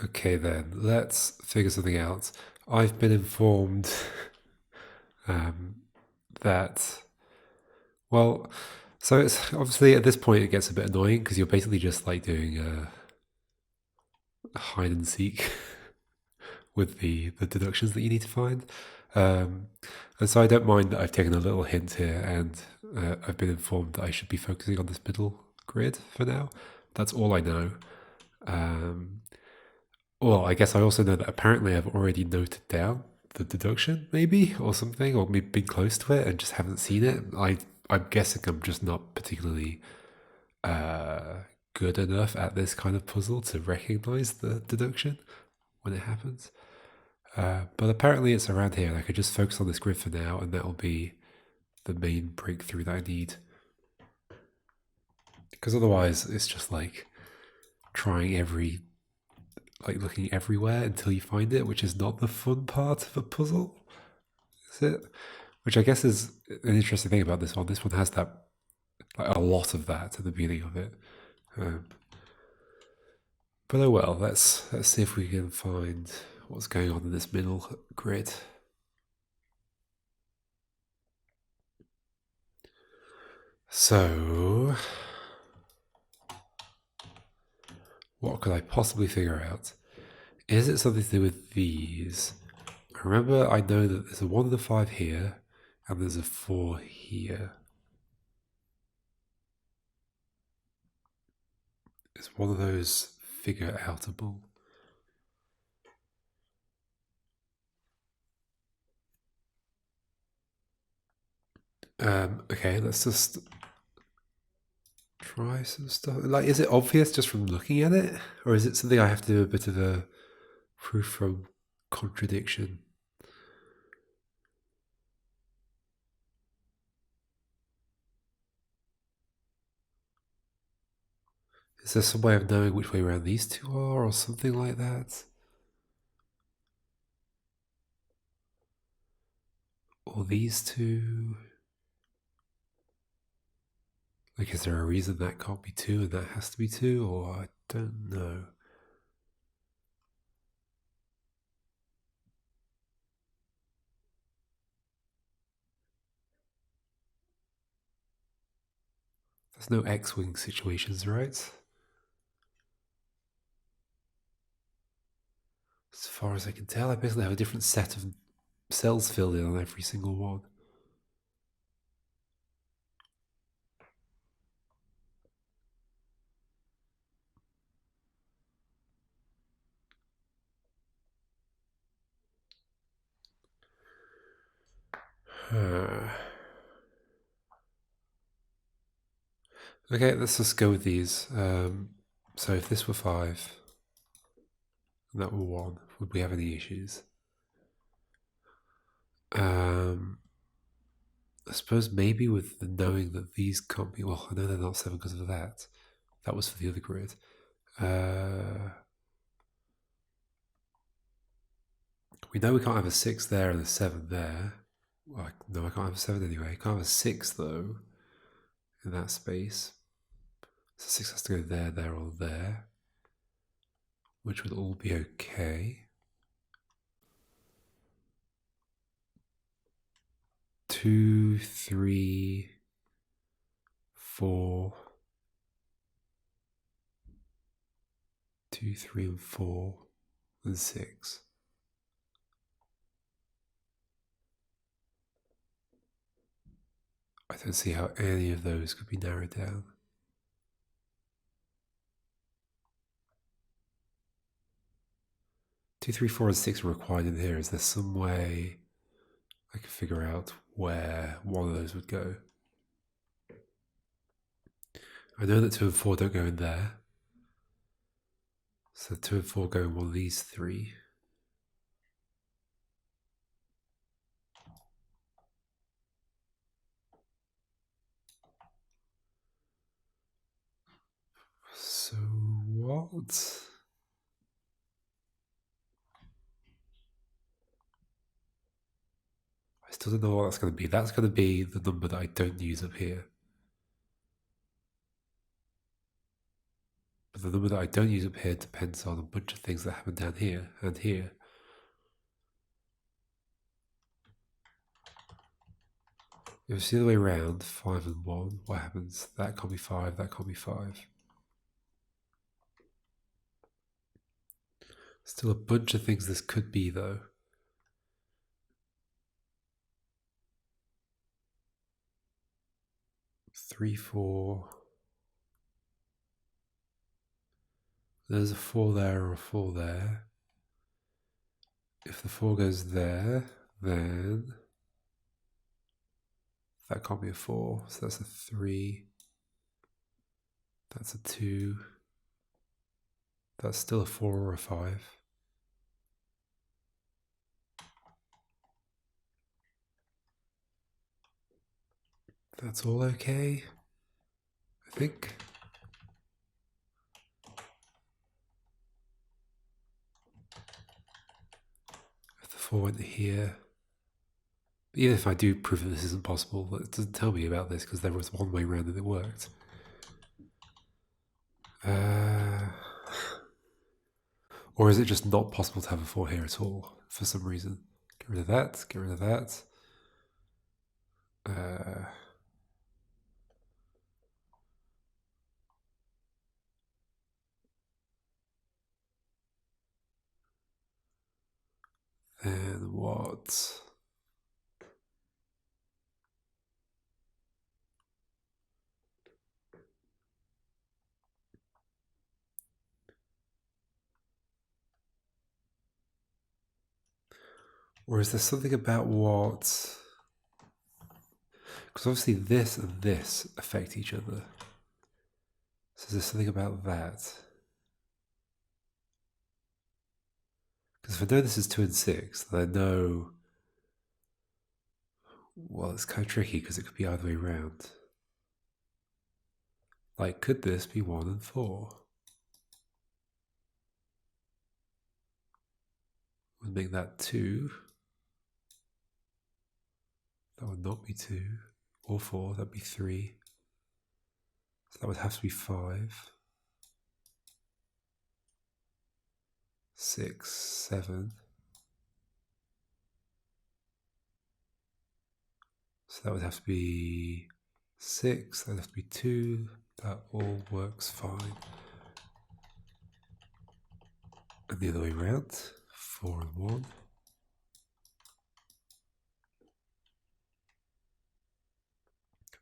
Okay then, let's figure something out. I've been informed that, well, so it's obviously at this point it gets a bit annoying because you're basically just like doing a hide and seek with the deductions that you need to find. And so I don't mind that I've taken a little hint here and I've been informed that I should be focusing on this middle grid for now. That's all I know. Well, I guess I also know that apparently I've already noted down the deduction, maybe, or something, or maybe been close to it and just haven't seen it. I'm guessing I'm just not particularly good enough at this kind of puzzle to recognize the deduction when it happens. But apparently it's around here, and I could just focus on this grid for now, and that'll be the main breakthrough that I need. Because otherwise, it's just like trying looking everywhere until you find it, which is not the fun part of a puzzle, is it? Which I guess is an interesting thing about this one. This one has that, like, a lot of that at the beginning of it. But oh well, let's see if we can find what's going on in this middle grid. So, what could I possibly figure out? Is it something to do with these? Remember, I know that there's a 1 and a 5 here, and there's a 4 here. Is one of those figure outable? Okay, let's just try some stuff. Like, is it obvious just from looking at it? Or is it something I have to do a bit of a proof from contradiction? Is there some way of knowing which way around these two are, or something like that? Or these two? Like, is there a reason that can't be 2 and that has to be 2? Or I don't know. There's no X-wing situations, right? As far as I can tell, I basically have a different set of cells filled in on every single one. Okay, let's just go with these. So if this were 5 and that were 1, would we have any issues? I suppose maybe with the knowing that these can't be. Well, I know they're not 7 because of that. That was for the other grid. We know we can't have a 6 there and a 7 there. Well, no, I can't have a 7 anyway. I can't have a 6 though in that space. So 6 has to go there, there, or there, which would all be okay. 2, 3, 4. 2, 3, and 4, and 6. I don't see how any of those could be narrowed down. Two, 3, 4, and 6 are required in here. Is there some way I can figure out where one of those would go? I know that 2 and 4 don't go in there. So 2 and 4 go in one of these 3. So what? I still don't know what that's going to be. That's going to be the number that I don't use up here. But the number that I don't use up here depends on a bunch of things that happen down here and here. If it's the other way around, 5 and 1, what happens? That can't be 5, that can't be 5. Still a bunch of things this could be, though. 3, 4. There's a 4 there or a 4 there. If the 4 goes there, then that can't be a 4, so that's a 3. That's a 2. That's still a 4 or a 5. That's all okay, I think. If the 4 went here, but even if I do prove that this isn't possible, it doesn't tell me about this because there was one way around and it worked. Or is it just not possible to have a 4 here at all for some reason? Get rid of that, get rid of that. And what? Or is there something about what? Because obviously this and this affect each other. So there's something about that. Because if I know this is 2 and 6, then I know... Well, it's kind of tricky because it could be either way around. Like, could this be 1 and 4? Would make that 2. That would not be 2. Or 4, that'd be 3. So that would have to be 5. 6, 7. So that would have to be 6, that would have to be 2. That all works fine. And the other way around, 4 and 1.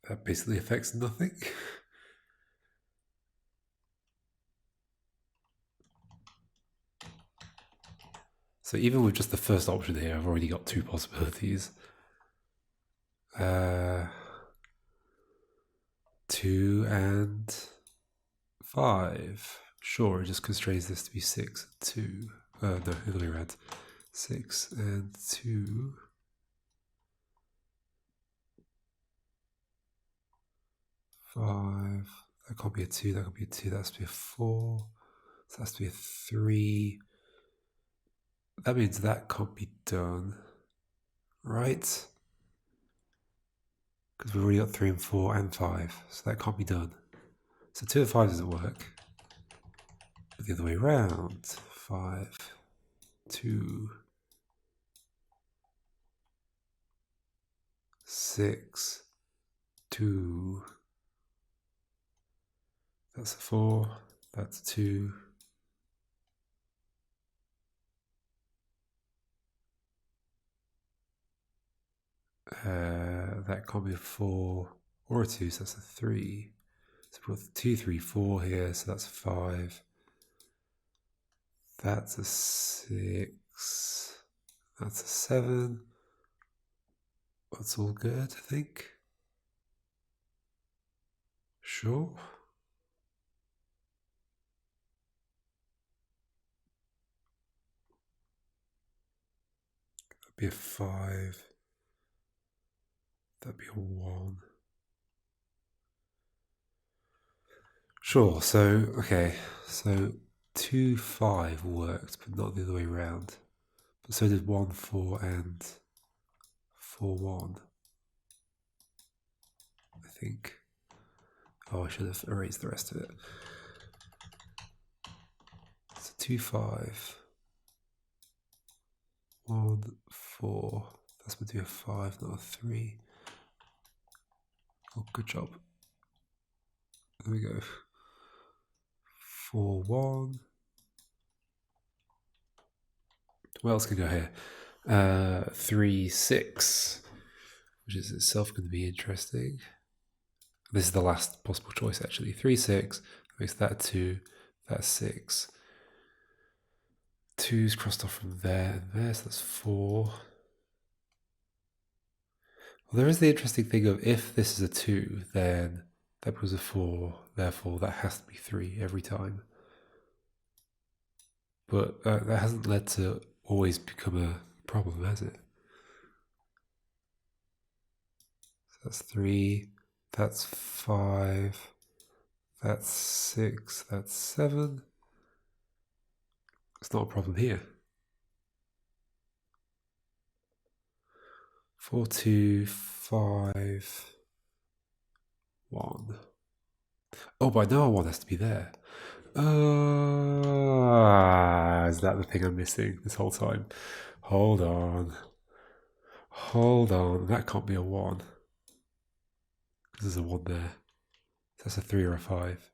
That basically affects nothing. So even with just the first option here, I've already got 2 possibilities. 2 and 5. Sure, it just constrains this to be 6 and 2. No, the other way around. 6 and 2. 5. That can't be a 2, that can't be a 2, that has to be a 4. So that has to be a 3. That means that can't be done, right? Because we've already got 3 and 4 and 5, so that can't be done. So 2 and 5 doesn't work. But the other way around, 5, 2, 6, 2. That's a 4, that's a 2. That can't be a 4 or a 2, so that's a 3. So we've got 2, 3, 4 here, so that's a 5. That's a 6. That's a 7. That's all good, I think. Sure. That'd be a 5. That'd be a 1. Sure, so, okay, so 2, 5 worked, but not the other way around. But so did 1, 4, and 4, 1. I think. Oh, I should have erased the rest of it. 2, 5. 1, 4. That's meant to be a 5, not a 3. Oh, good job. There we go. 4, 1. What else can go here? 3, 6, which is itself going to be interesting. This is the last possible choice, actually. 3, 6 makes that 2, that's 6. 2's crossed off from there and there, so that's 4. Well, there is the interesting thing of if this is a 2, then that was a 4, therefore that has to be 3 every time. But that hasn't led to always become a problem, has it? So that's 3, that's 5, that's 6, that's 7. It's not a problem here. 4, 2, 5, 1. Oh, but I know a 1 has to be there. Is that the thing I'm missing this whole time? Hold on. That can't be a 1. There's a 1 there. That's a 3 or a 5.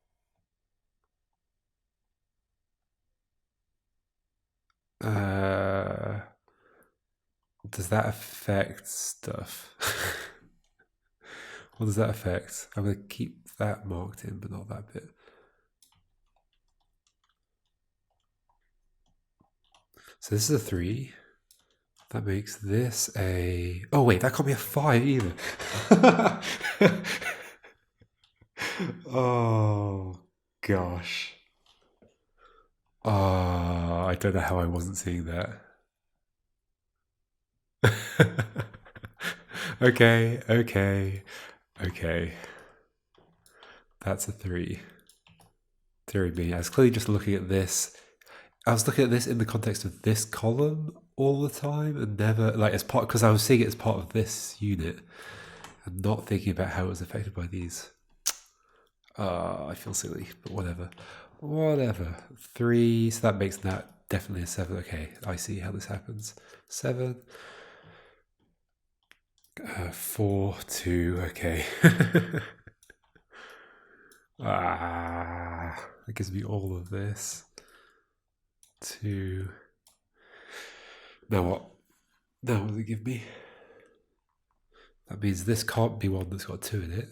Does that affect stuff? What does that affect? I'm going to keep that marked in, but not that bit. So this is a 3. That makes this a... Oh, wait, that can't be a 5 either. Oh, gosh. I don't know how I wasn't seeing that. Okay. That's a 3. Dear me, I was clearly just looking at this. I was looking at this in the context of this column all the time and never, like, as part, because I was seeing it as part of this unit and not thinking about how it was affected by these. I feel silly, but whatever. 3, so that makes that definitely a 7. Okay, I see how this happens. 7. 4, 2, okay. That gives me all of this. 2. Now what? Now what does it give me? That means this can't be one that's got 2 in it.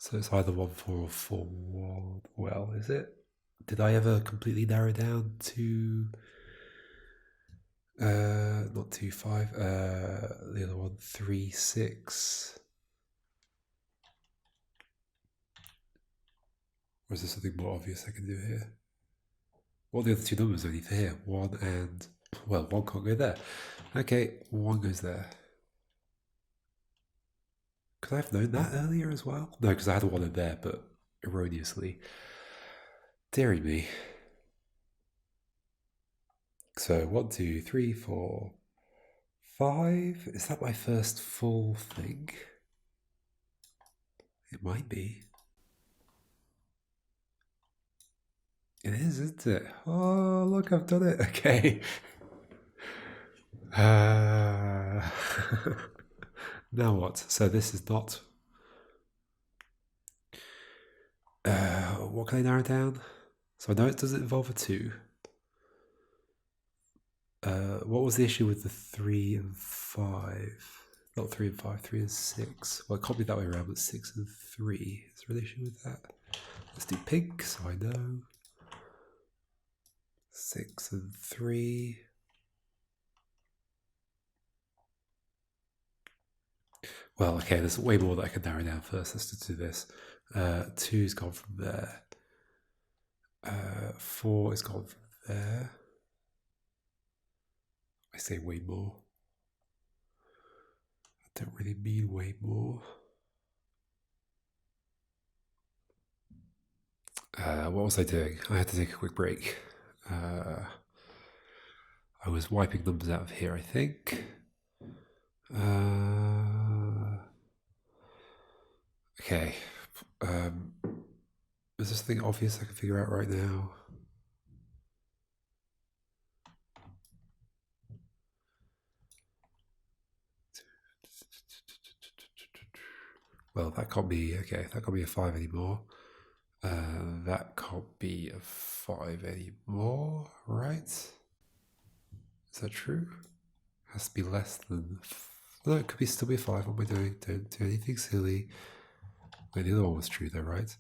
So it's either 1, 4 or 4, 1. Well, is it? Did I ever completely narrow down to... not 2, 5. The other one, 3, 6. Or is there something more obvious I can do here? What are the other 2 numbers I need for here? 1 and... Well, 1 can't go there. Okay, 1 goes there. Could I have known that earlier as well? No, because I had a 1 in there, but erroneously. Deary me. So 1, 2, 3, 4, 5. Is that my first full thing? It might be. It is, isn't it? Oh, look, I've done it. Okay. Now what? So this is not... what can I narrow down? So I know it doesn't involve a 2. What was the issue with the 3 and 5? Not 3 and 5, 3 and 6. Well, it can't be that way around, but 6 and 3. Is there an issue with that? Let's do pink, so I know. 6 and 3. Well, okay, there's way more that I can narrow down first. Let's just do this. 2's gone from there. 4 is gone from there. I say way more. I don't really mean way more. What was I doing? I had to take a quick break. I was wiping numbers out of here, I think. Okay. is there something obvious I can figure out right now? Well, that can't be, okay, that can't be a 5 anymore. That can't be a 5 anymore, right? Is that true? It has to be less than... No, it could still be a 5. What am I doing? Don't do anything silly. Wait, the other one was true though, right?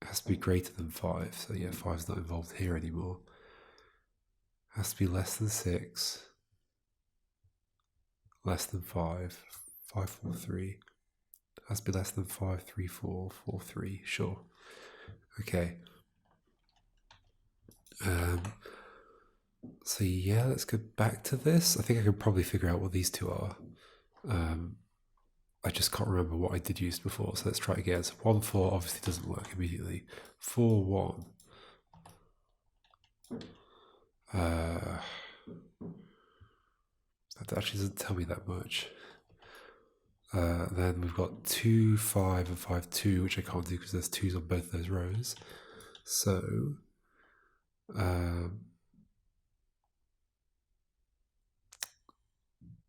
It has to be greater than 5. So yeah, 5's not involved here anymore. It has to be less than 6. Less than 5. 5, 4, 3. Has to be less than 5, 3, 4, 4, 3. Sure. Okay. So yeah, let's go back to this. I think I can probably figure out what these two are. I just can't remember what I did use before, so let's try again. So 1, 4 obviously doesn't work immediately. 4, 1. That actually doesn't tell me that much. Then we've got 2, 5, and 5, 2, which I can't do because there's 2's on both those rows. So, and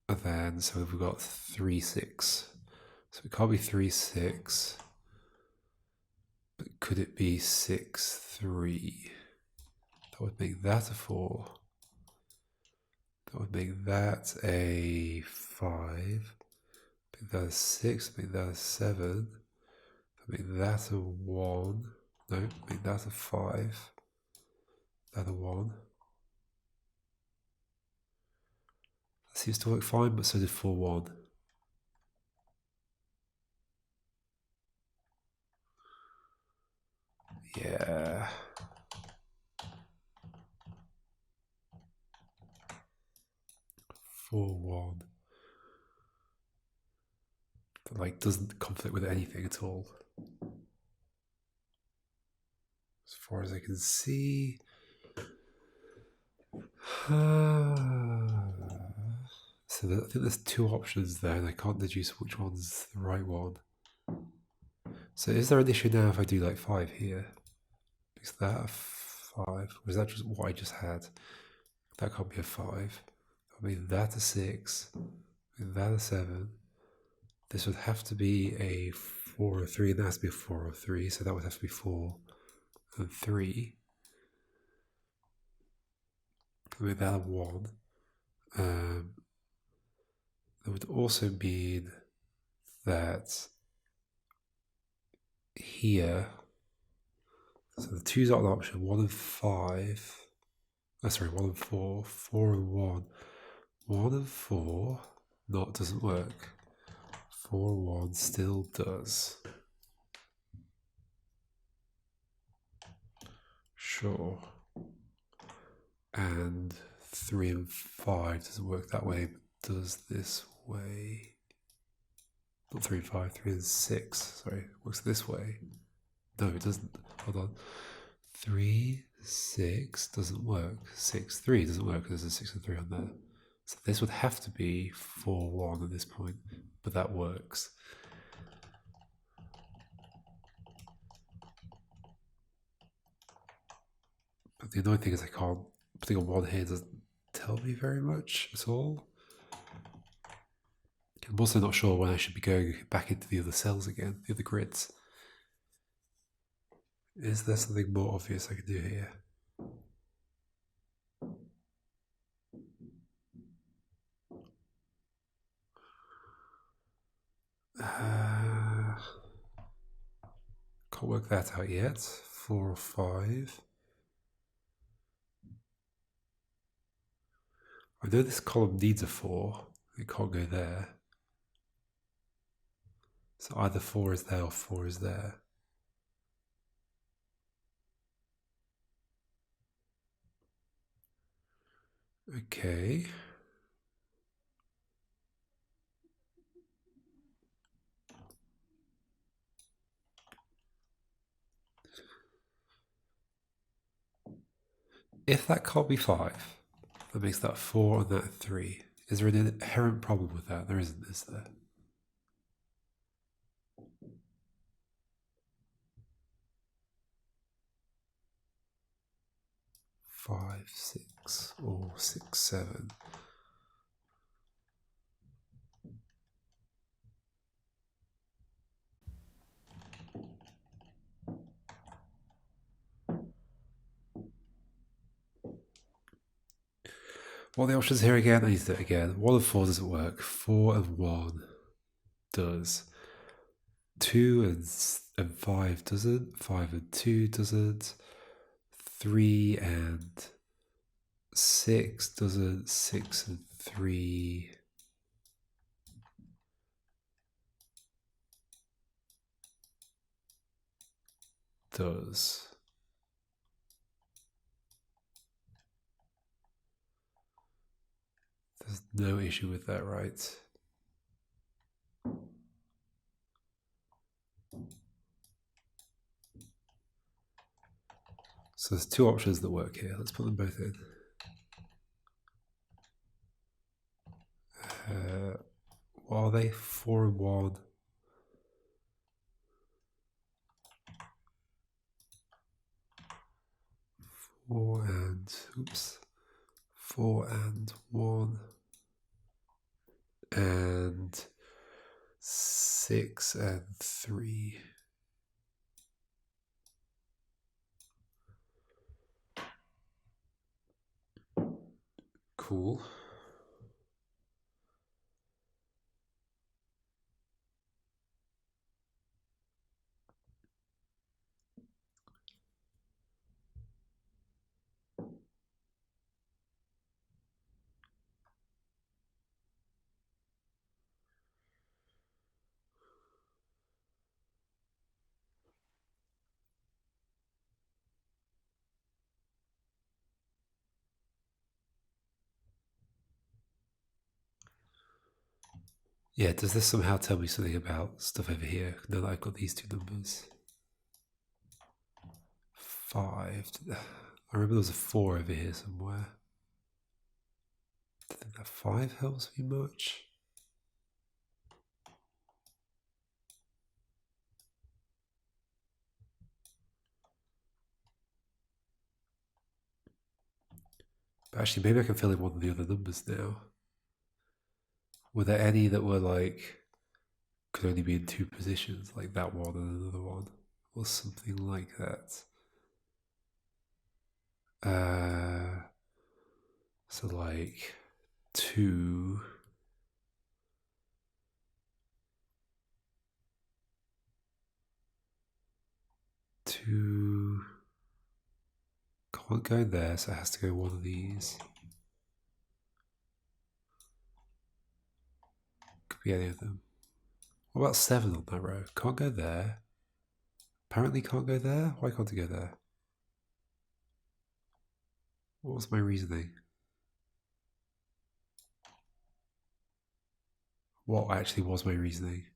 then, so we've got 3, 6. So it can't be 3, 6. But could it be 6, 3? That would make that a 4. That would make that a 5. Make that a 6. Make that a 7. Make that a 1. No, make that a 5. That a 1. That seems to work fine, but so did 4, 1. Yeah. Four, 1. But like doesn't conflict with anything at all. As far as I can see. So I think there's 2 options there, and I can't deduce which one's the right one. So is there an issue now if I do like 5 here? Is that a 5? Or is that just what I just had? That can't be a 5. I mean, that a 6. That a 7. This would have to be a 4 or 3, and that has to be a 4 or 3, so that would have to be 4 and 3. With that a 1. That would also mean that here, so the 2's not an option, 1 and 5. Oh, sorry, 1 and 4, 4 and 1. 1 and 4 doesn't work. 4 and 1 still does. Sure. And 3 and 5 doesn't work that way, but does this way. Not 3 and 5, 3 and 6. Sorry, works this way. No, it doesn't. Hold on. 3, 6 doesn't work. 6, 3 doesn't work because there's a 6 and 3 on there. So this would have to be 4, 1 at this point, but that works. But the annoying thing is I can't, putting on 1 here doesn't tell me very much at all. I'm also not sure when I should be going back into the other cells again, the other grids. Is there something more obvious I can do here? Can't work that out yet. 4 or 5. I know this column needs a 4. It can't go there. So either 4 is there or 4 is there. Okay. If that can't be 5, that makes that 4 and that 3. Is there an inherent problem with that? There isn't, is there? 5, 6, or 6, 7. What are the options here again? I need to do it again. 1 and 4 doesn't work. 4 and 1 does. 2 and 5 doesn't. 5 and 2 doesn't. 3 and 6 doesn't. 6 and 3 does. There's no issue with that, right? So there's 2 options that work here. Let's put them both in. What are they? 4 and 1. 4 and, oops, 4 and 1. And 6 and 3. Cool. Yeah, does this somehow tell me something about stuff over here, now that I've got these 2 numbers? 5. I remember there was a 4 over here somewhere. I think that 5 helps me much. But actually, maybe I can fill in one of the other numbers now. Were there any that were like, could only be in 2 positions, like that one and another one, or something like that? So like 2. 2 can't go there, so it has to go one of these. Could be any of them. What about 7 on that row? Can't go there. Apparently can't go there. Why can't it go there? What was my reasoning? What actually was my reasoning?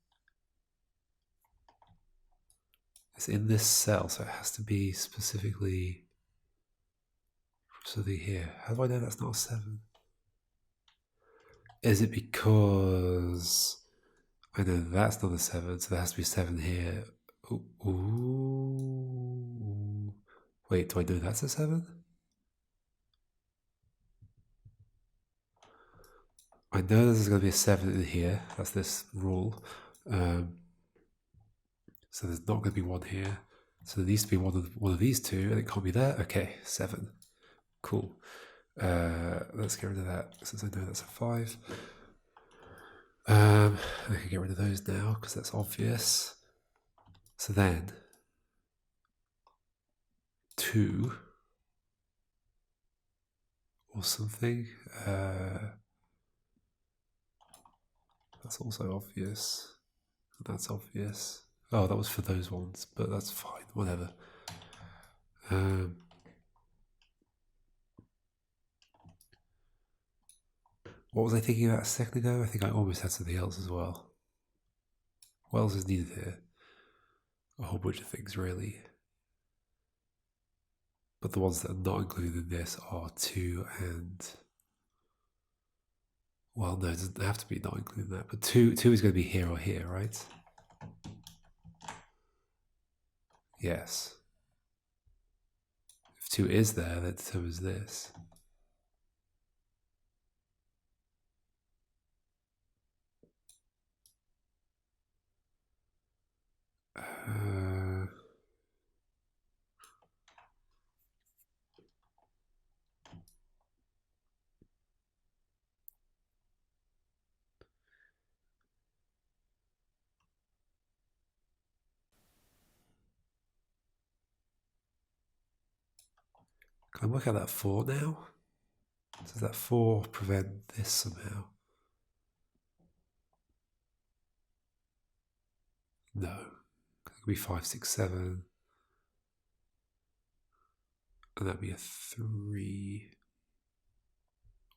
It's in this cell, so it has to be specifically something here. How do I know that's not a 7? Is it because I know that's not a 7, so there has to be 7 here? Ooh. Wait, do I know that's a 7? I know there's going to be a 7 in here. That's this rule. So there's not going to be 1 here. So there needs to be one of these 2, and it can't be there. Okay, 7. Cool. Let's get rid of that, since I know that's a 5. I can get rid of those now, because that's obvious. So then, 2 or something. That's also obvious. That's obvious. Oh, that was for those ones, but that's fine, whatever. What was I thinking about a second ago? I think I almost had something else as well. What else is needed here? A whole bunch of things, really. But the ones that are not included in this are 2 and... Well, no, it doesn't have to be not included in that, but 2 is going to be here or here, right? Yes. If 2 is there, that determines this. Can I work out that 4 now? Does that 4 prevent this somehow? No. It could be 5, 6, 7. And that'd be a 3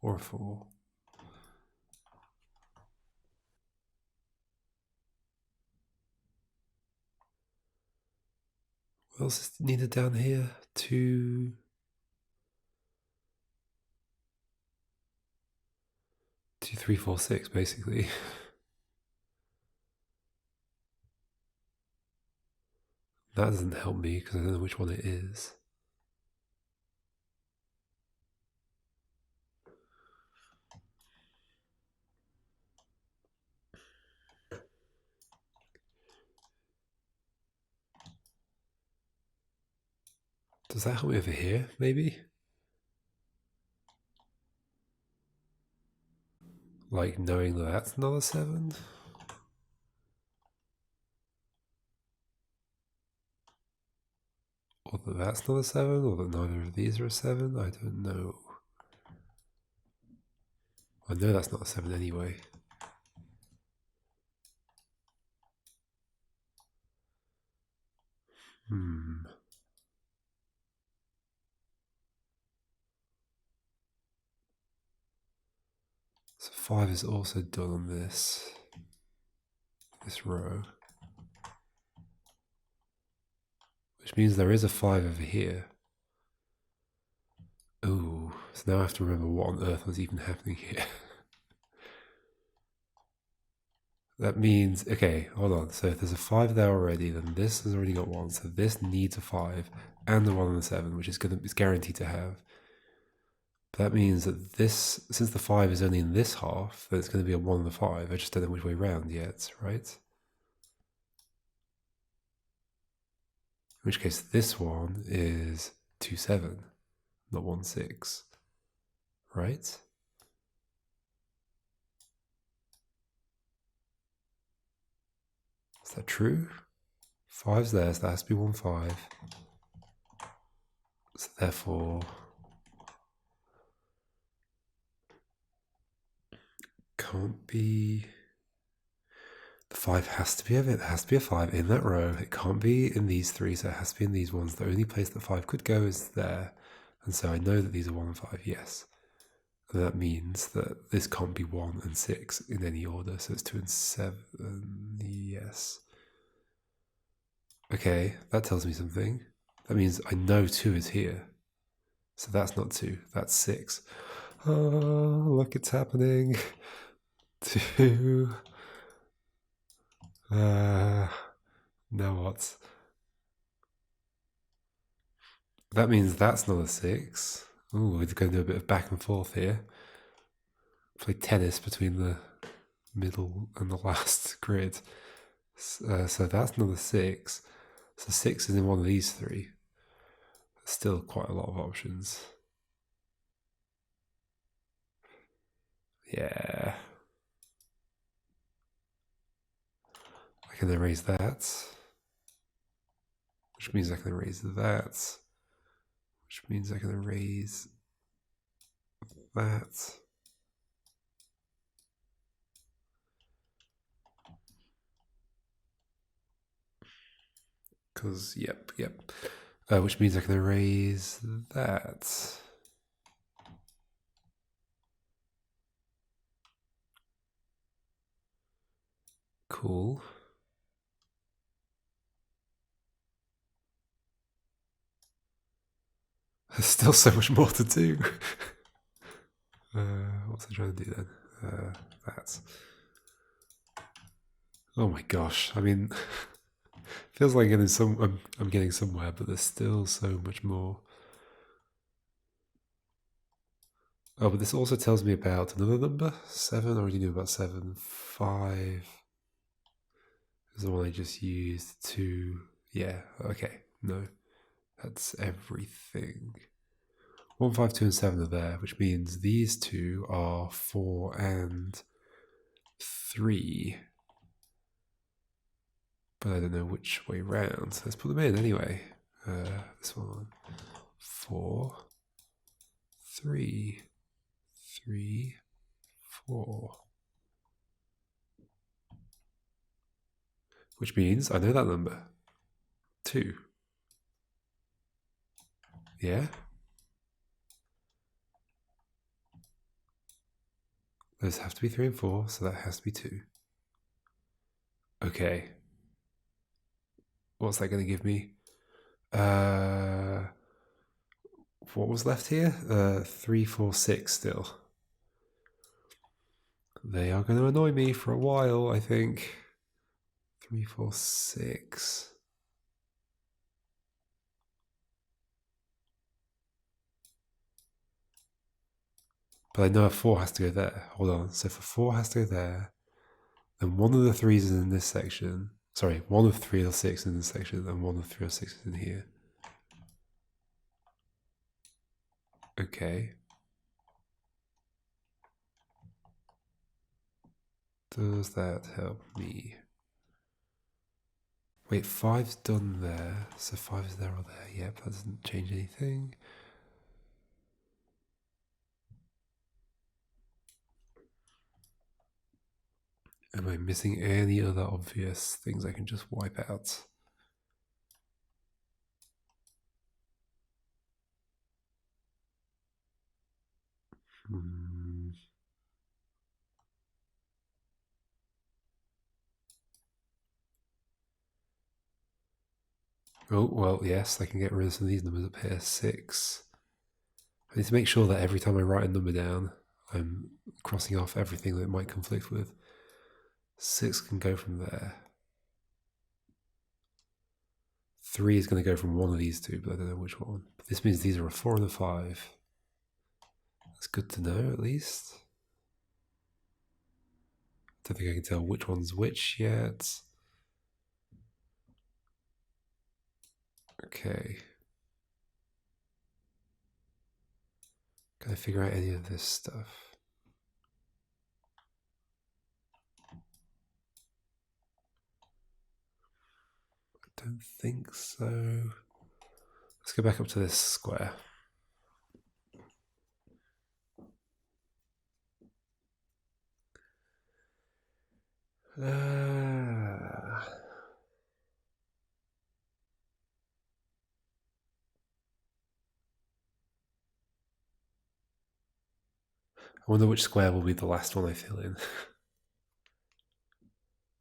or a 4. What else is needed down here? 2. 2, 3, 4, 6, basically. That doesn't help me because I don't know which one it is. Does that help me over here, maybe? Like knowing that that's another 7? Or that that's not a 7, or that neither of these are a 7? I don't know. I know that's not a 7 anyway. So 5 is also done on this row. Which means there is a 5 over here. Ooh, so now I have to remember what on earth was even happening here. That means, okay, hold on. So if there's a 5 there already, then this has already got 1. So this needs a 5 and a 1 and a 7, which is it's guaranteed to have. But that means that this, since the 5 is only in this half, then it's going to be a 1 and a 5. I just don't know which way round yet, right? In which case this one is 2, 7, not 1, 6, right? Is that true? 5's there, so that has to be 1, 5. So therefore, can't be. The 5 has to be of it. There has to be a 5 in that row. It can't be in these 3, so it has to be in these ones. The only place that 5 could go is there. And so I know that these are 1 and 5, yes. And that means that this can't be 1 and 6 in any order. So it's 2 and 7, yes. Okay, that tells me something. That means I know 2 is here. So that's not 2, that's 6. Oh, look, it's happening. 2. Now what? That means that's not a 6. Ooh, we're going to do a bit of back and forth here. Play tennis between the middle and the last grid. So that's not a 6. So 6 is in one of these 3. Still quite a lot of options. Yeah. I can erase that. Which means I can erase that. Which means I can erase that. Because, yep. Which means I can erase that. Cool. There's still so much more to do. What's I trying to do then? That. Oh my gosh! I mean, feels like I'm getting somewhere, but there's still so much more. Oh, but this also tells me about another number. 7, I already knew about 7. 5 is the one I just used. 2, yeah, okay, no. That's everything. 1, 5, 2, and 7 are there, which means these two are 4 and 3. But I don't know which way round. So let's put them in anyway. This one. 4, 3, 3, 4. Which means I know that number. 2. Yeah? Those have to be 3 and 4, so that has to be 2. Okay. What's that going to give me? What was left here? 3, 4, 6 still. They are going to annoy me for a while, I think. 3, 4, 6. But I know a 4 has to go there. Hold on. So if a 4 has to go there, then one of the 3s is in this section. Sorry, one of 3 or 6 in this section, and one of 3 or 6 is in here. Okay. Does that help me? Wait, 5's done there. So 5 is there or there. Yep, that doesn't change anything. Am I missing any other obvious things I can just wipe out? Oh, well, yes, I can get rid of some of these numbers up here. 6. I need to make sure that every time I write a number down, I'm crossing off everything that it might conflict with. 6 can go from there. 3 is going to go from one of these two, but I don't know which one. But this means these are a 4 and a 5. That's good to know, at least. Don't think I can tell which one's which yet. Okay. Can I figure out any of this stuff? I don't think so. Let's go back up to this square. I wonder which square will be the last one I fill in.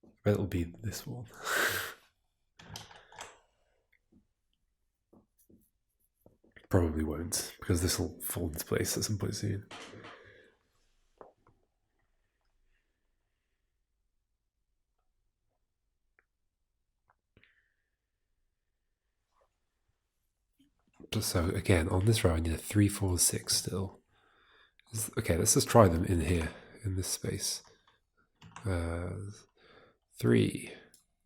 I bet it'll be this one. Probably won't, because this will fall into place at some point soon. So again, on this row I need a 3, 4, 6 still. Okay, let's just try them in here, in this space. 3.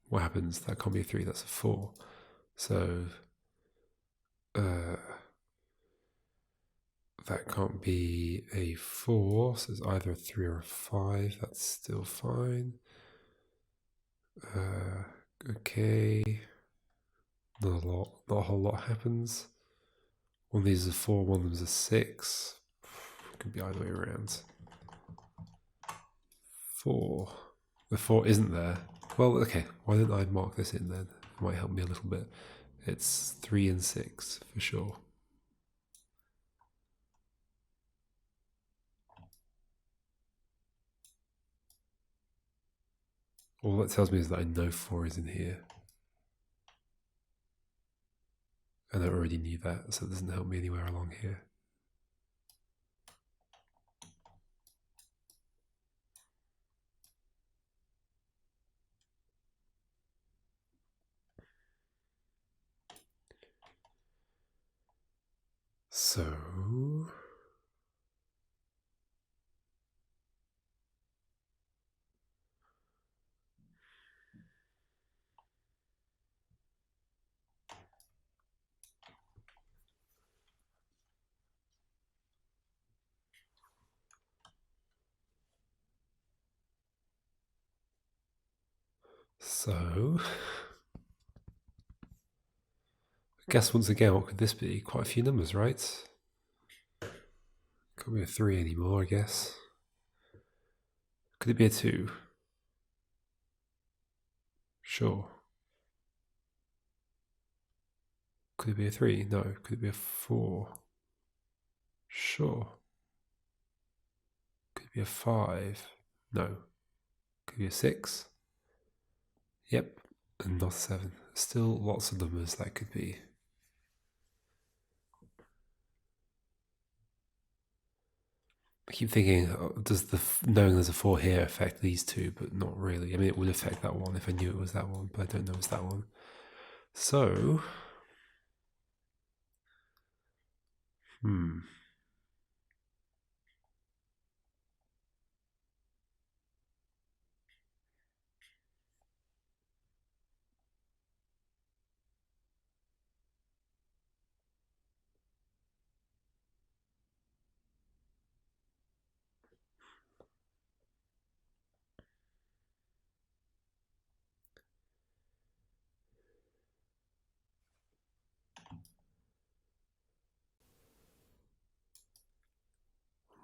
What happens? That can't be a 3, that's a 4. So that can't be a 4, so it's either a 3 or a 5. That's still fine. Okay. Not a whole lot happens. One of these is a 4, one of them is a 6. Could be either way around. 4. The 4 isn't there. Well, okay, why don't I mark this in then? It might help me a little bit. It's 3 and 6 for sure. All that tells me is that I know 4 is in here. And I already knew that, so it doesn't help me anywhere along here. So So, I guess once again, what could this be? Quite a few numbers, right? Can't be a 3 anymore, I guess. Could it be a 2? Sure. Could it be a 3? No. Could it be a 4? Sure. Could it be a 5? No. Could it be a 6? Yep. And not a 7. Still lots of numbers that could be. I keep thinking, does knowing there's a 4 here affect these two? But not really. I mean, it would affect that one if I knew it was that one, but I don't know it's that one. So,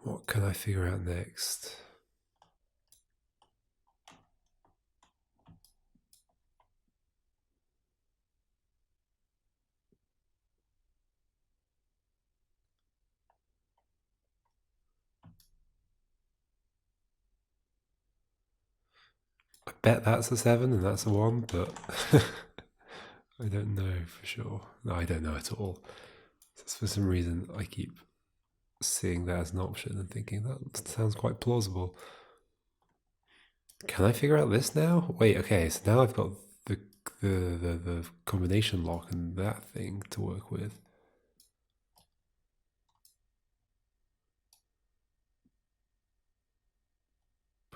what can I figure out next? I bet that's a 7 and that's a 1, but I don't know for sure. No, I don't know at all. Just for some reason, I keep seeing that as an option and thinking that sounds quite plausible. Can I figure out this now? Wait, okay, so now I've got the combination lock and that thing to work with.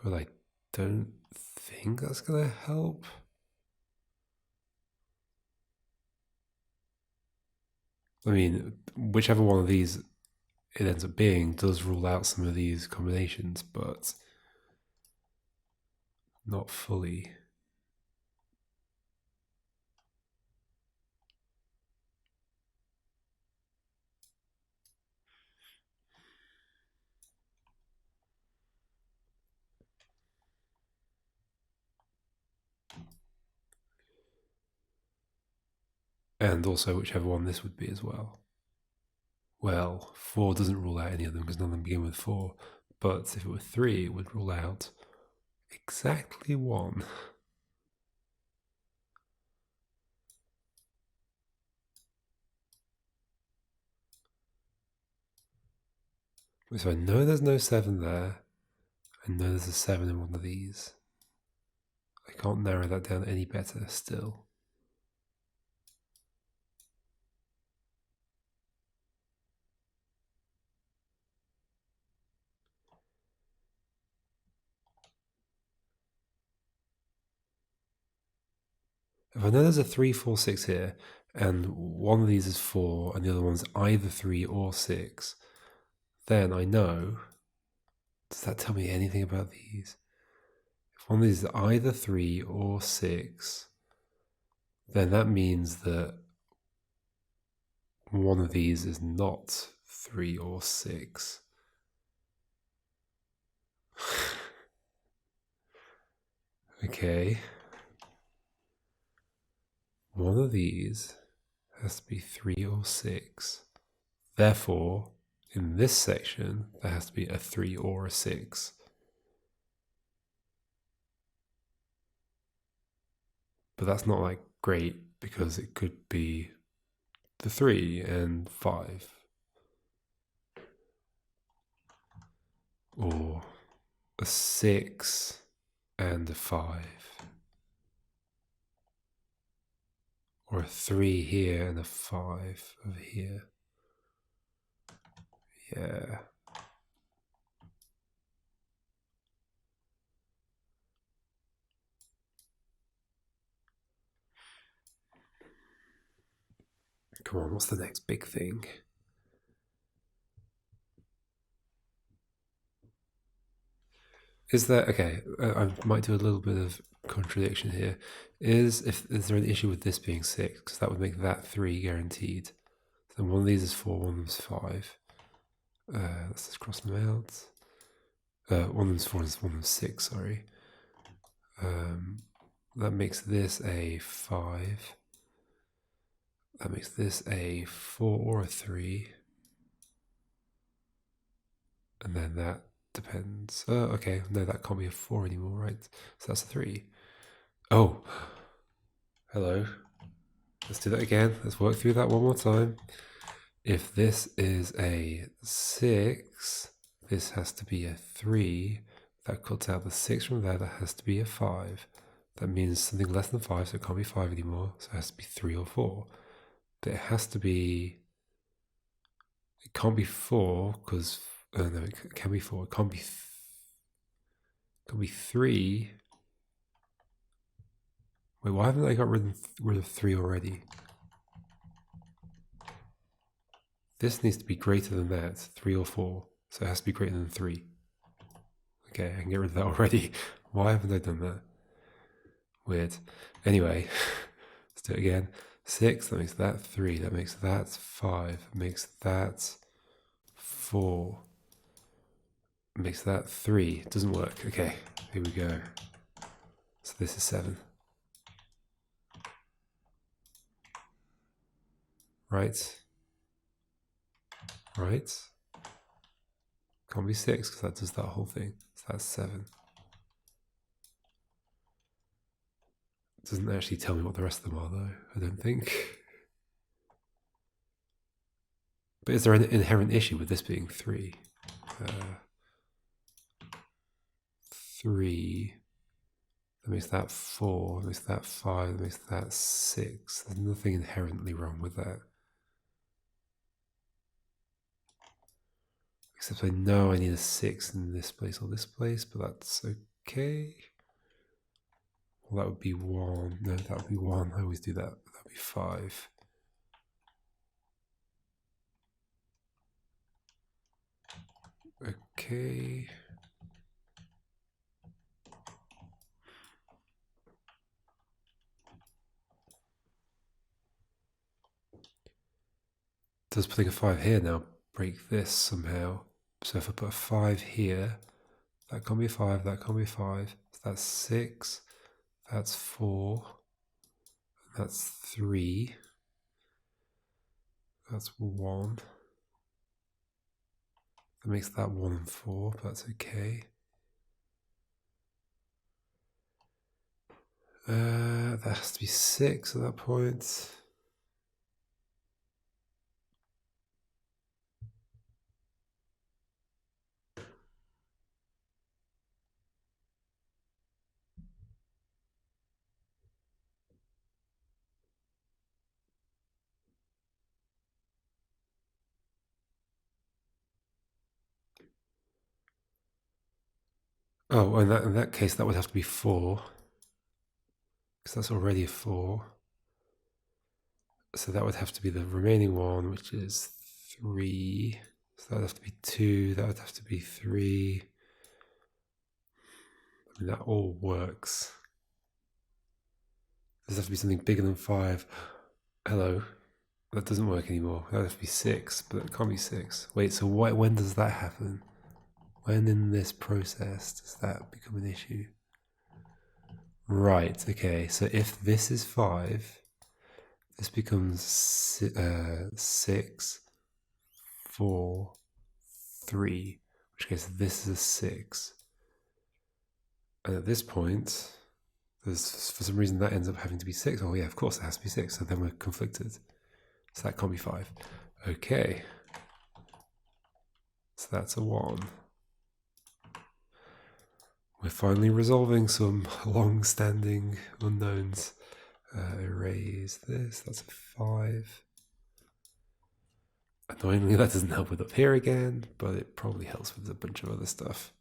But I don't think that's gonna help. I mean, whichever one of these it ends up being does rule out some of these combinations, but not fully. And also whichever one this would be as well. Well, 4 doesn't rule out any of them because none of them begin with 4. But if it were 3, it would rule out exactly 1. So I know there's no 7 there. I know there's a 7 in one of these. I can't narrow that down any better still. If I know there's a 3, 4, 6 here, and one of these is 4, and the other one's either 3 or 6, then I know. Does that tell me anything about these? If one of these is either 3 or 6, then that means that one of these is not 3 or 6. Okay. One of these has to be 3 or 6. Therefore, in this section, there has to be a 3 or a 6. But that's not like great because it could be the 3 and 5. Or a 6 and a 5. Or a 3 here and a 5 over here. Yeah. Come on, what's the next big thing? Is there... Okay, I might do a little bit of contradiction here. Is there an issue with this being 6? Because that would make that 3 guaranteed. Then one of these is 4, one of them is 5. Let's just cross them out. One of them's 4 and one of them's 6, sorry. That makes this a 5. That makes this a 4 or a 3. And then that depends. Okay, no, that can't be a 4 anymore, right? So that's a 3. Oh, hello. Let's do that again. Let's work through that one more time. If this is a 6, this has to be a 3. That cuts out the 6 from there. That has to be a 5. That means something less than 5, so it can't be 5 anymore. So it has to be 3 or 4. But it has to be... It can't be 4, because... no, it can be 4. It can't be... It can be 3. Wait, why haven't I got rid of 3 already? This needs to be greater than that, 3 or 4. So it has to be greater than 3. Okay, I can get rid of that already. Why haven't I done that? Weird. Anyway, let's do it again. 6, that makes that 3, that makes that 5, that makes that 4, makes that 3. It doesn't work. Okay, here we go. So this is 7. Right? Right? Can't be 6 because that does that whole thing. So that's 7. It doesn't actually tell me what the rest of them are though, I don't think. But is there an inherent issue with this being 3? 3. That makes that 4, that makes that 5, that makes that 6. There's nothing inherently wrong with that. Except I know I need a 6 in this place or this place, but that's okay. Well, that would be 1. No, that would be 1. I always do that. That would be 5. Okay. Does putting a 5 here now break this somehow? So if I put a 5 here, that can't be a 5, that can't be a 5. So that's 6, that's 4, that's 3, that's 1. That makes that 1 and 4, but that's okay. That has to be 6 at that point. Oh, in that case, that would have to be 4. Because that's already a 4. So that would have to be the remaining one, which is 3. So that would have to be 2. That would have to be 3. I mean, that all works. Does have to be something bigger than 5. Hello. That doesn't work anymore. That would have to be 6, but it can't be 6. Wait, so when does that happen? When in this process does that become an issue? Right, okay. So if this is 5, this becomes 6, 4, 3, in which case this is a 6. And at this point, there's, for some reason that ends up having to be 6. Oh yeah, of course it has to be 6, so then we're conflicted. So that can't be 5. Okay. So that's a 1. We're finally resolving some long-standing unknowns. Erase this, that's a 5. Annoyingly, that doesn't help with up here again, but it probably helps with a bunch of other stuff.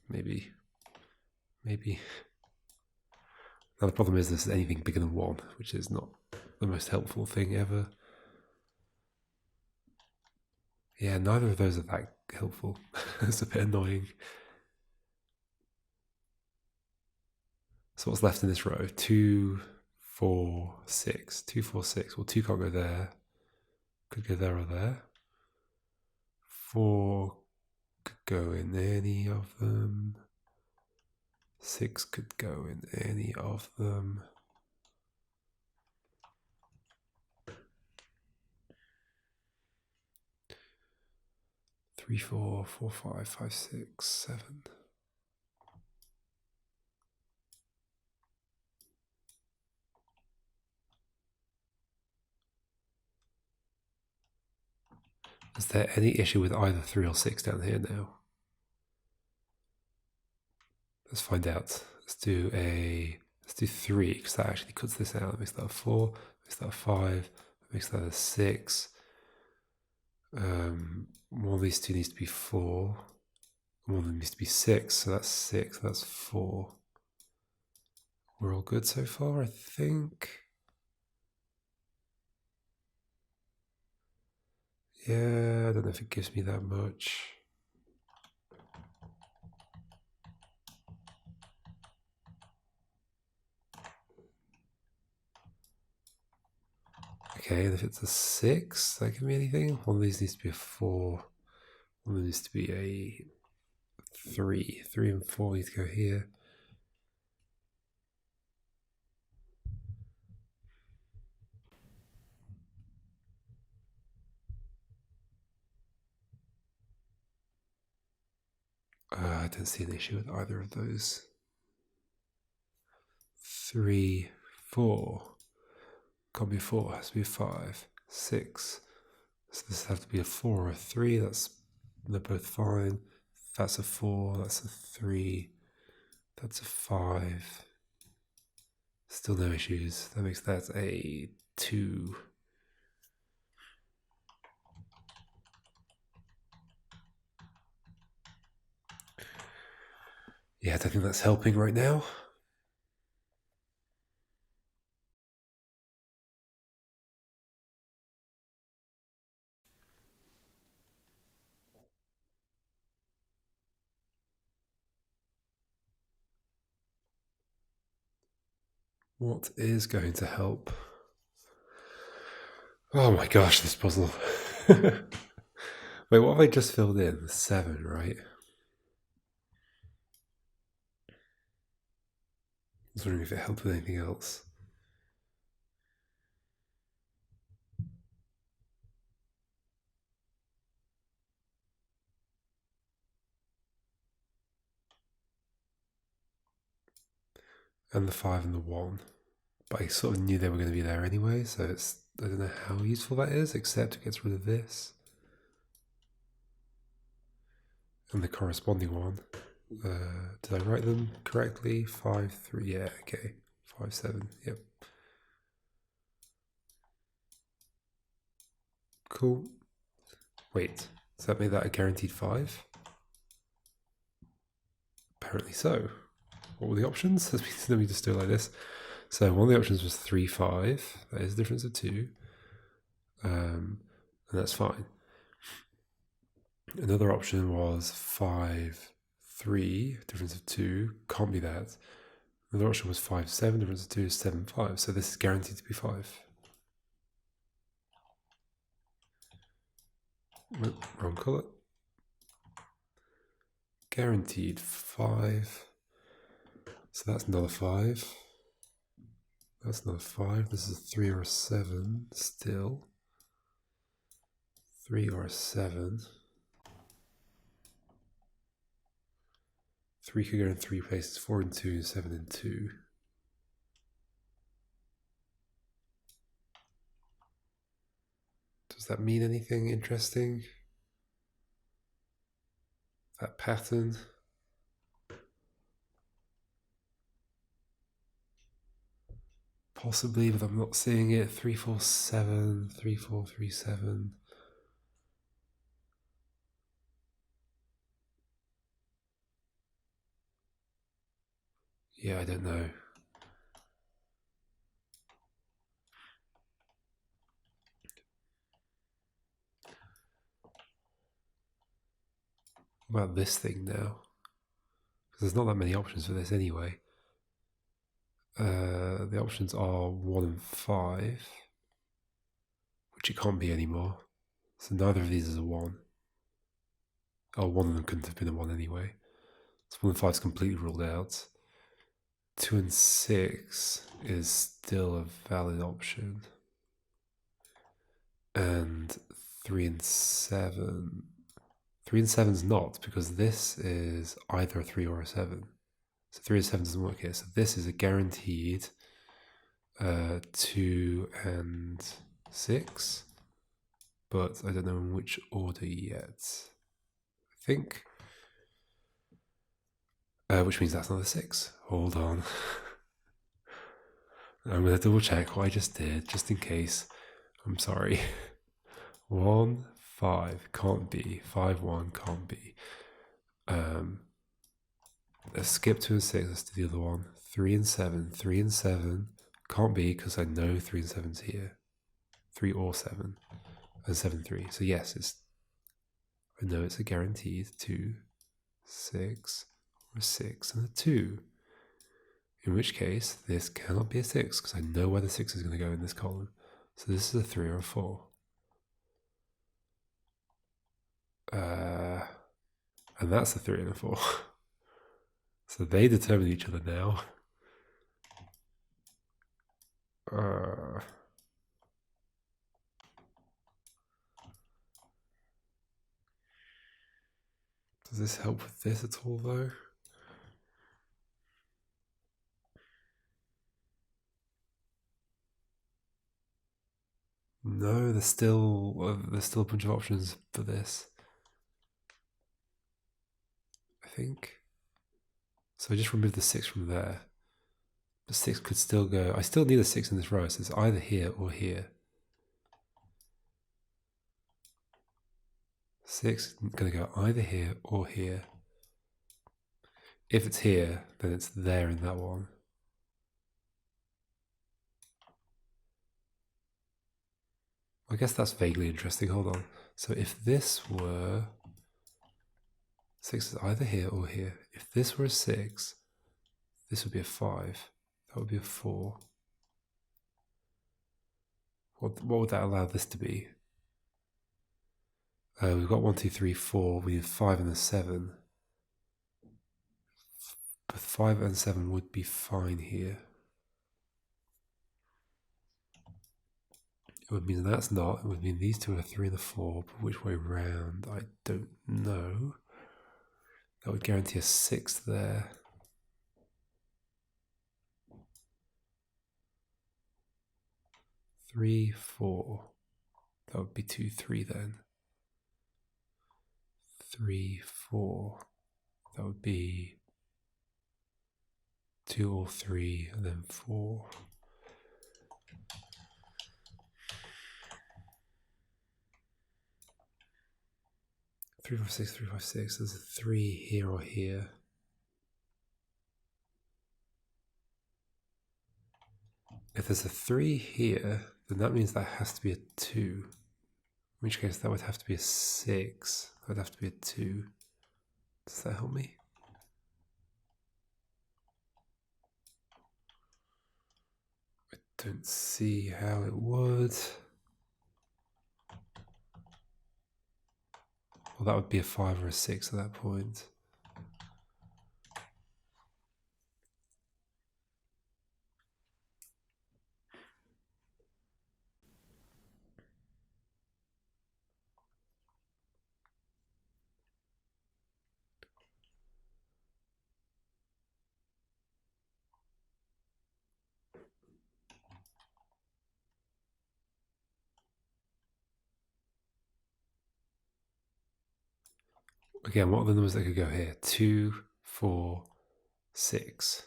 Maybe. Now the problem is this is anything bigger than 1, which is not the most helpful thing ever. Yeah, neither of those are that helpful. It's a bit annoying. So So what's left in this row? 2, 4, 6. 2, 4, 6. Well, 2 can't go there. Could go there or there. 4 could go in any of them. 6 could go in any of them. 3, 4, 4, 5, 5, 6, 7. Is there any issue with either 3 or 6 down here now? Let's find out. Let's do 3, because that actually cuts this out. That makes that a 4, makes that a 5, makes that a 6. One of these two needs to be 4. One of them needs to be 6, so that's 6, that's 4. We're all good so far, I think. Yeah, I don't know if it gives me that much. Okay, and if it's a 6, does that give me anything? One of these needs to be a 4. One of them needs to be a 3. 3 and 4 need to go here. I don't see an issue with either of those. 3, 4. Can't be a 4, has to be a 5. 6. So this has to be a 4 or a 3. They're both fine. That's a 4, that's a 3, that's a 5. Still no issues. That makes that a 2. Yeah, I don't think that's helping right now. What is going to help? Oh my gosh, this puzzle. Wait, what have I just filled in? 7, right? I was wondering if it helped with anything else. And the 5 and the 1. But I sort of knew they were going to be there anyway, so I don't know how useful that is, except it gets rid of this. And the corresponding one. Did I write them correctly? 5, 3, yeah, okay. 5, 7, yep. Cool. Wait, does that make that a guaranteed 5? Apparently so. What were the options? Let me just do it like this. So one of the options was 3, 5. That is a difference of 2. And that's fine. Another option was 5, 3, difference of 2. Can't be that. Another option was 5, 7, difference of 2 is 7, 5. So this is guaranteed to be 5. Wrong colour. Guaranteed 5. So that's another 5. That's another 5. This is a 3 or a 7 still. 3 or a 7. 3 could go in 3 places. 4 and 2, 7 and 2. Does that mean anything interesting? That pattern? Possibly, but I'm not seeing it. 3, 4, 7, 3, 4, 3, 7. Yeah, I don't know. What about this thing now? Because there's not that many options for this anyway. The options are 1 and 5, which it can't be anymore. So neither of these is a 1. Oh, one of them couldn't have been a 1 anyway. So 1 and 5 is completely ruled out. 2 and 6 is still a valid option. And 3 and 7. 3 and 7 is not, because this is either a 3 or a 7. So 3 and 7 doesn't work here. So this is a guaranteed 2 and 6. But I don't know in which order yet. I think. Which means that's not a 6. Hold on. I'm going to double check what I just did, just in case. I'm sorry. 1, 5 can't be. 5, 1 can't be. Let's skip 2 and 6. Let's do the other one. 3 and 7. 3 and 7 can't be because I know 3 and 7's here. 3 or 7. And 7, 3. So yes, I know it's a guaranteed 2, 6, or a 6 and a 2. In which case, this cannot be a 6 because I know where the 6 is going to go in this column. So this is a 3 or a 4. And that's a 3 and a 4. So they determine each other now. Does this help with this at all, though? No, there's still a bunch of options for this, I think. So I just removed the 6 from there. The 6 could still go. I still need a 6 in this row, so it's either here or here. 6 is going to go either here or here. If it's here, then it's there in that one. I guess that's vaguely interesting. Hold on. So if this were 6 is either here or here. If this were a 6, this would be a 5. That would be a 4. What would that allow this to be? We've got 1, 2, 3, 4. We need 5 and a 7. But 5 and 7 would be fine here. It would mean that's not. It would mean these two are 3 and a 4. But which way round? I don't know. That would guarantee a 6 there. Three, 4. That would be 2, 3 then. 3, 4. That would be 2 or 3, and then 4. Three, 5, 6, 3, 5, 6. There's a 3 here or here. If there's a 3 here, then that means that has to be a 2. In which case that would have to be a 6. That would have to be a 2. Does that help me? I don't see how it would. Well, that would be a 5 or a 6 at that point. Again, what are the numbers that could go here? 2, 4, 6.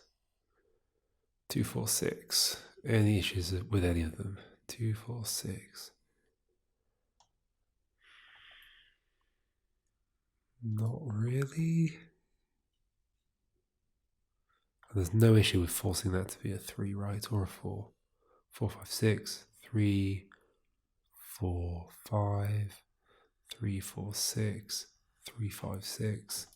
2, 4, 6. Any issues with any of them? 2, 4, 6. Not really. And there's no issue with forcing that to be a 3, right? Or a 4. 4, 5, 6. 3, 4, 5. 3, 4, 6. 3, 5, 6.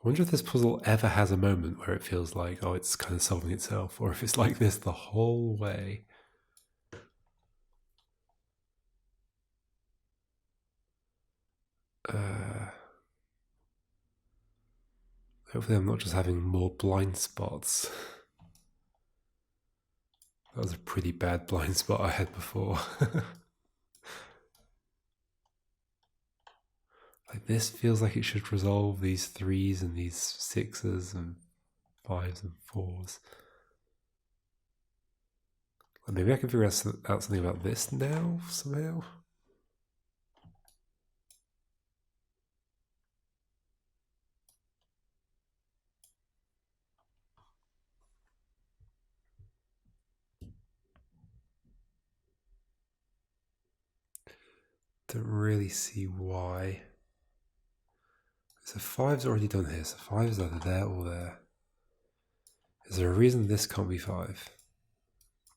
I wonder if this puzzle ever has a moment where it feels like, oh, it's kind of solving itself, or if it's like this the whole way. Hopefully I'm not just having more blind spots. That was a pretty bad blind spot I had before. Like this feels like it should resolve these 3s and these 6s and 5s and 4s. And maybe I can figure out something about this now somehow. Don't really see why. So 5's already done here, so 5 is either there or there. Is there a reason this can't be 5?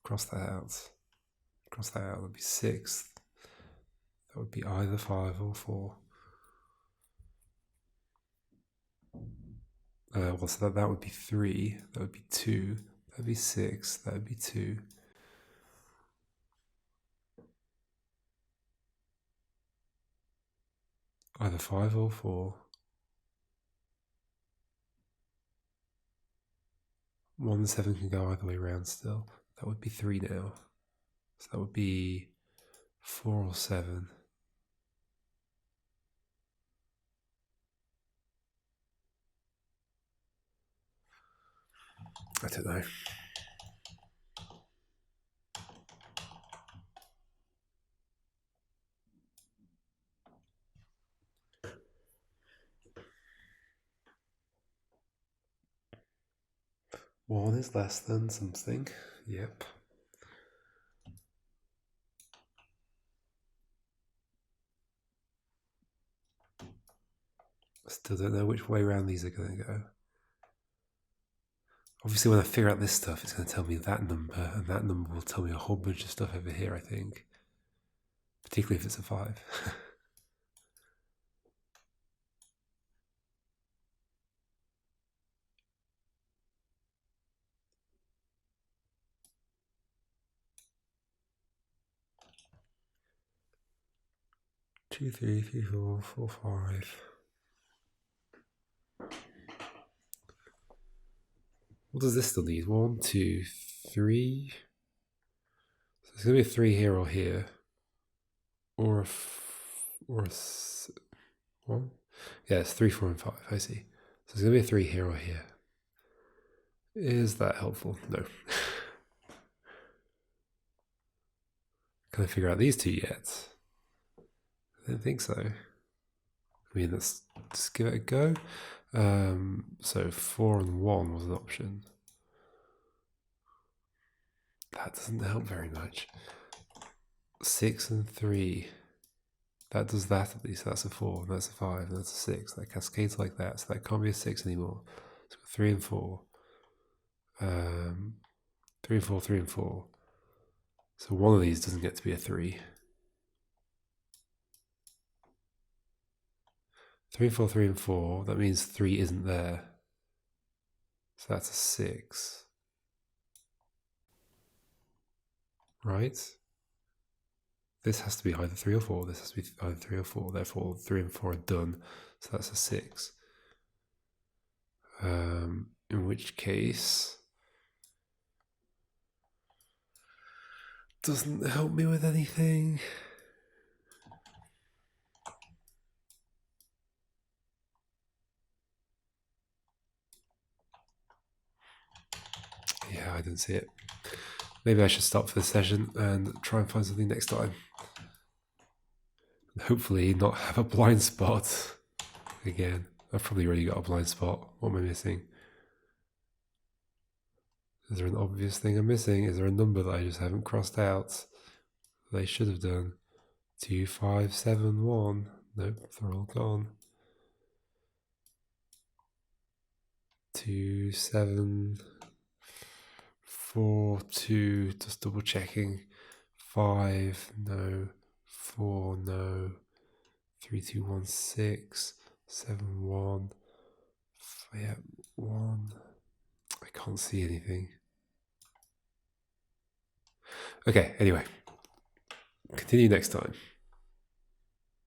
Cross that out. Cross that out, that would be 6. That would be either 5 or 4. Well, so that would be 3, that would be 2, that would be 6, that would be 2. Either 5 or 4. 1 and 7 can go either way around still. That would be 3 now. So that would be 4 or 7. I don't know. One is less than something. Yep. Still don't know which way around these are going to go. Obviously, when I figure out this stuff, it's going to tell me that number, and that number will tell me a whole bunch of stuff over here, I think. Particularly if it's a 5. 2, 3, 3, 4, 4, 5. What does this still need? 1, 2, 3. So it's going to be a 3 here or here. Or a 1? Yeah, it's 3, 4, and 5. I see. So it's going to be a 3 here or here. Is that helpful? No. Can I figure out these two yet? I don't think so. I mean, let's just give it a go. So 4 and 1 was an option. That doesn't help very much. 6 and 3. That does that at least. That's a 4, and that's a 5, and that's a 6. That cascades like that, so that can't be a 6 anymore. So 3 and 4. 3 and 4, 3 and 4. So one of these doesn't get to be a 3. 3 and 4, 3 and 4. That means 3 isn't there. So that's a 6. Right? This has to be either 3 or 4. This has to be either 3 or 4. Therefore, 3 and 4 are done. So that's a 6. In which case, doesn't help me with anything. Yeah, I didn't see it. Maybe I should stop for this session and try and find something next time. Hopefully not have a blind spot again. I've probably already got a blind spot. What am I missing? Is there an obvious thing I'm missing? Is there a number that I just haven't crossed out? They should have done. 2, 5, 7, 1. Nope, they're all gone. 2, 7, 4, 2, just double checking. 5, no. 4, no. 3, 2, 1, 6, 7, 1. Yeah, 1. I can't see anything. Okay, anyway. Continue next time.